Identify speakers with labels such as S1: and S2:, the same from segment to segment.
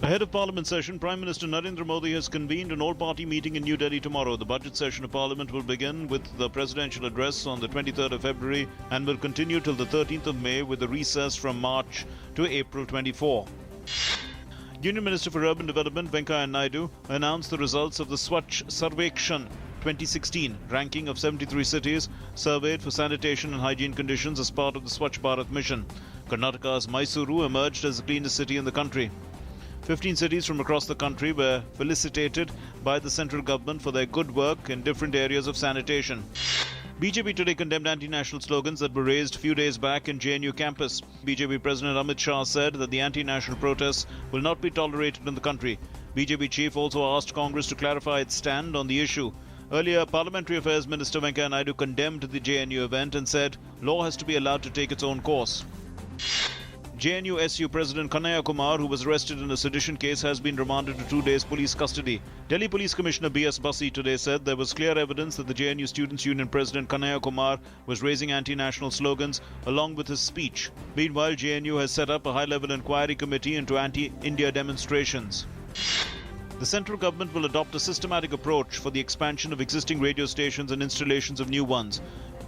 S1: Ahead of Parliament session, Prime Minister Narendra Modi has convened an all-party meeting in New Delhi tomorrow. The budget session of Parliament will begin with the presidential address on the 23rd of February and will continue till the 13th of May with a recess from March to April 24. Union Minister for Urban Development Venkaiah Naidu announced the results of the Swachh Sarvekshan 2016 ranking of 73 cities surveyed for sanitation and hygiene conditions as part of the Swachh Bharat mission. Karnataka's Mysuru emerged as the cleanest city in the country. 15 cities from across the country were felicitated by the central government for their good work in different areas of sanitation. BJP today condemned anti-national slogans that were raised a few days back in JNU campus. BJP President Amit Shah said that the anti-national protests will not be tolerated in the country. BJP chief also asked Congress to clarify its stand on the issue. Earlier, Parliamentary Affairs Minister Venkaiah Naidu condemned the JNU event and said law has to be allowed to take its own course. JNU-SU President Kanhaiya Kumar, who was arrested in a sedition case, has been remanded to 2 days police custody. Delhi Police Commissioner B.S. Basi today said there was clear evidence that the JNU Students' Union President Kanhaiya Kumar was raising anti-national slogans along with his speech. Meanwhile, JNU has set up a high-level inquiry committee into anti-India demonstrations. The central government will adopt a systematic approach for the expansion of existing radio stations and installations of new ones.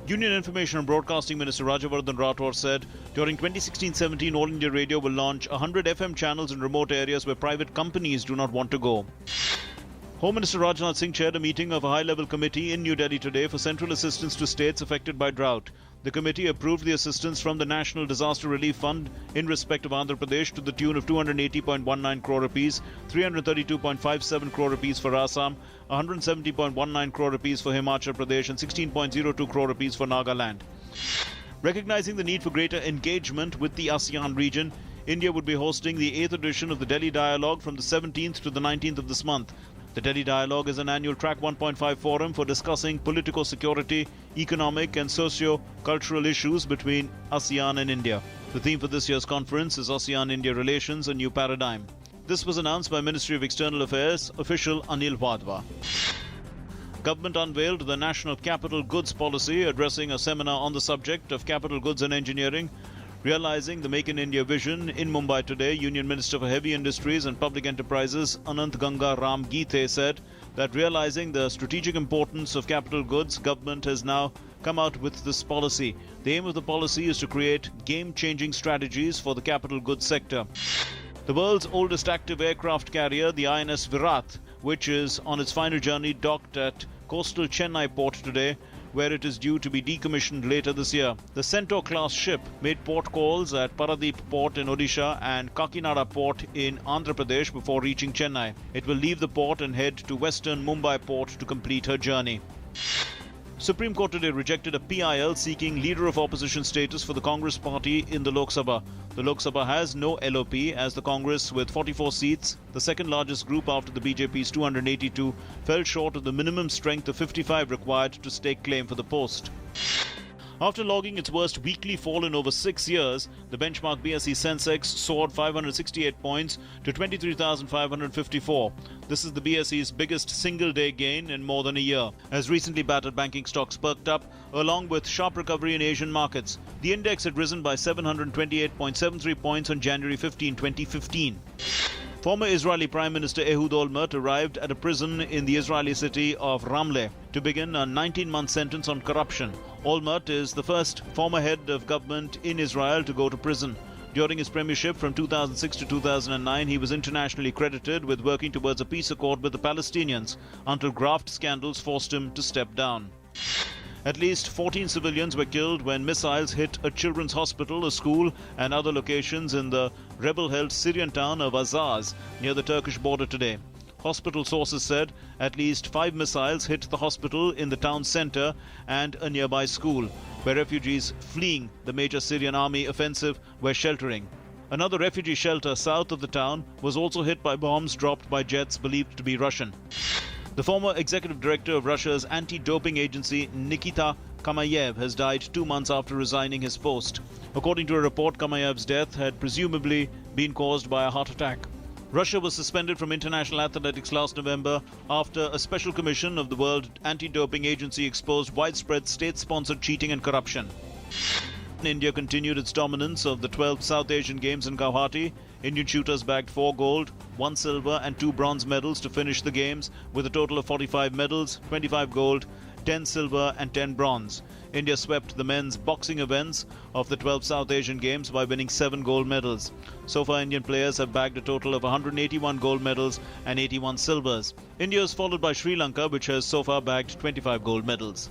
S1: Union Information and Broadcasting Minister Rajavardhan Rathore said during 2016-17 All India Radio will launch 100 FM channels in remote areas where private companies do not want to go. Home Minister Rajnath Singh chaired a meeting of a high-level committee in New Delhi today for central assistance to states affected by drought. The committee approved the assistance from the National Disaster Relief Fund in respect of Andhra Pradesh to the tune of 280.19 crore rupees, 332.57 crore rupees for Assam, 170.19 crore rupees for Himachal Pradesh and 16.02 crore rupees for Nagaland. Recognizing the need for greater engagement with the ASEAN region, India would be hosting the 8th edition of the Delhi Dialogue from the 17th to the 19th of this month. The Delhi Dialogue is an annual Track 1.5 forum for discussing political security, economic and socio-cultural issues between ASEAN and India. The theme for this year's conference is ASEAN-India Relations, a New Paradigm. This was announced by Ministry of External Affairs official Anil Wadhwa. Government unveiled the National Capital Goods Policy, addressing a seminar on the subject of capital goods and engineering. Realizing the Make in India vision in Mumbai today, Union Minister for Heavy Industries and Public Enterprises Anant Ganga Ram Geethe said that realizing the strategic importance of capital goods, government has now come out with this policy. The aim of the policy is to create game-changing strategies for the capital goods sector. The world's oldest active aircraft carrier, the INS Virat, which is on its final journey, docked at coastal Chennai port today, where it is due to be decommissioned later this year. The Centaur-class ship made port calls at Paradeep Port in Odisha and Kakinada Port in Andhra Pradesh before reaching Chennai. It will leave the port and head to western Mumbai Port to complete her journey. Supreme Court today rejected a PIL seeking Leader of Opposition status for the Congress party in the Lok Sabha. The Lok Sabha has no LOP as the Congress, with 44 seats, the second largest group after the BJP's 282, fell short of the minimum strength of 55 required to stake claim for the post. After logging its worst weekly fall in over 6 years, the benchmark BSE Sensex soared 568 points to 23,554. This is the BSE's biggest single-day gain in more than a year, as recently battered banking stocks perked up, along with sharp recovery in Asian markets. The index had risen by 728.73 points on January 15, 2015. Former Israeli Prime Minister Ehud Olmert arrived at a prison in the Israeli city of Ramleh to begin a 19-month sentence on corruption. Olmert is the first former head of government in Israel to go to prison. During his premiership from 2006 to 2009, he was internationally credited with working towards a peace accord with the Palestinians until graft scandals forced him to step down. At least 14 civilians were killed when missiles hit a children's hospital, a school and other locations in the rebel-held Syrian town of Azaz near the Turkish border today. Hospital sources said at least 5 missiles hit the hospital in the town centre and a nearby school, where refugees fleeing the major Syrian army offensive were sheltering. Another refugee shelter south of the town was also hit by bombs dropped by jets believed to be Russian. The former executive director of Russia's anti-doping agency, Nikita Kamayev, has died 2 months after resigning his post. According to a report, Kamayev's death had presumably been caused by a heart attack. Russia was suspended from international athletics last November after a special commission of the World Anti-Doping Agency exposed widespread state-sponsored cheating and corruption. India continued its dominance of the 12th South Asian Games in Guwahati. Indian shooters bagged 4 gold, 1 silver and 2 bronze medals to finish the games with a total of 45 medals, 25 gold, 10 silver and 10 bronze. India swept the men's boxing events of the 12th South Asian Games by winning 7 gold medals. So far, Indian players have bagged a total of 181 gold medals and 81 silvers. India is followed by Sri Lanka, which has so far bagged 25 gold medals.